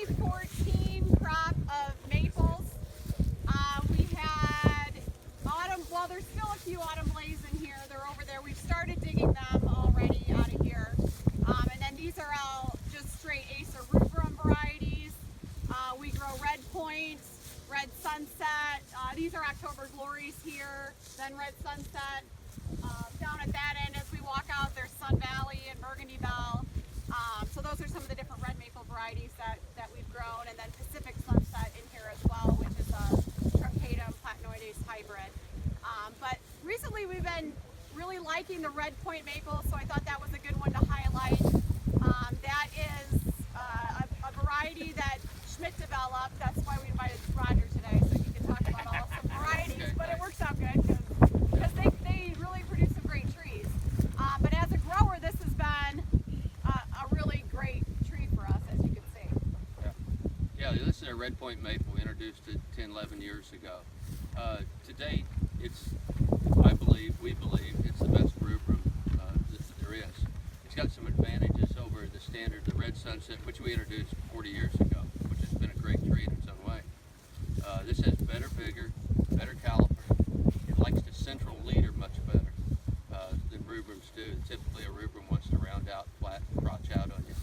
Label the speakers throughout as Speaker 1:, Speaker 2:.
Speaker 1: 2014 crop of maples. We had autumn, well there's still a few autumn blaze in here. They're over there. We've started digging them already out of here. And then these are all just straight Acer rubrum varieties. We grow Redpointe, Red Sunset. These are October Glories here, then Red Sunset. Down at that end, as we walk out, there's Sun Valley and Burgundy Bell. So those are some of the different red maple varieties that we've grown, and then Pacific Sunset in here as well, which is a truncatum platanoides hybrid. But recently we've been really liking the Redpointe maple, so I thought that was a good one to highlight. That is a variety that Schmidt developed. That's why we invited Roger today, so he can talk about all some varieties. But it works out good because they really produce some great trees. But as a grower, this has been a really great tree for us, as you can see.
Speaker 2: Yeah, this is a Redpointe maple. We introduced it 10, 11 years ago. To date, we believe it's the best rubrum that there is. It's got some advantages over the standard, the Red Sunset, which we introduced 40 years ago, which has been a great tree in its own way. This has better vigor, better caliper. It likes the central leader much better than rubrums do. Typically a rubrum wants to round out, flat, crotch out on you.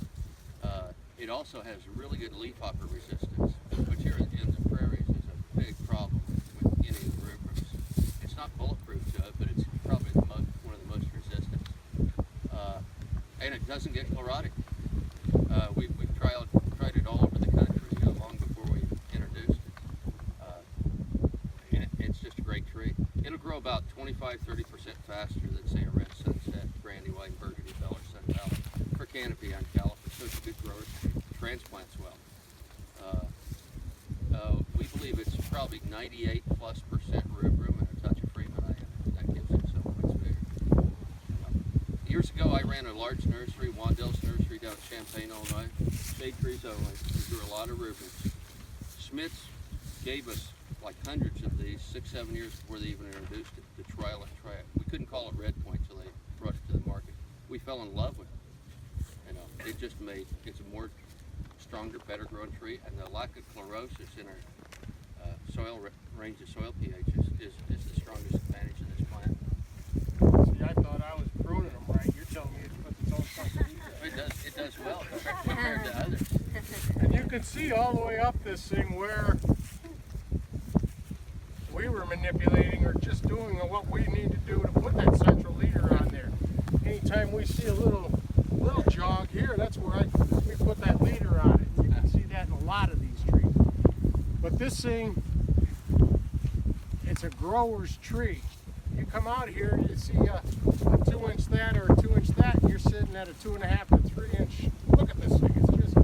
Speaker 2: It also has really good leafhopper resistance, which here in the prairies is a big problem with any of the rubrums. It's not bulletproof to it, but it's probably one of the most resistant. And it doesn't get chlorotic. We've tried it all over the country long before we introduced it. And it's just a great tree. It'll grow about 25-30% faster than, say, a Red Sunset, Brandywine, Burgundy Bell, or Sun Valley for canopy on caliper. So it's a good grower tree. Transplants well. We believe it's probably 98+% rubrum and a touch of Freeman. That gives it so much bigger. Years ago, I ran a large nursery, Wandell's Nursery down in Champaign, Illinois. Shade trees only. We grew a lot of rubrums. Schmidt's gave us like hundreds of these 6-7 years before they even introduced it to trial and try it. We couldn't call it Redpointe until they brought it to the market. We fell in love with it. It just made it's a more stronger, better growing tree, and the lack of chlorosis in our soil range of soil pHs is the strongest advantage of this plant.
Speaker 3: See, I thought I was pruning them right. You're telling me it's put its own stuff.
Speaker 2: It does well compared to others.
Speaker 3: And you can see all the way up this thing where we were manipulating or just doing what we need to do to put that central leader on there. Anytime we see a little jog here, that's where we put that leader on it. You can see that in a lot of these trees. But this thing, it's a grower's tree. You come out here, you see a 2-inch that or a 2-inch that, and you're sitting at a 2.5 to 3 inch. Look at this thing, it's just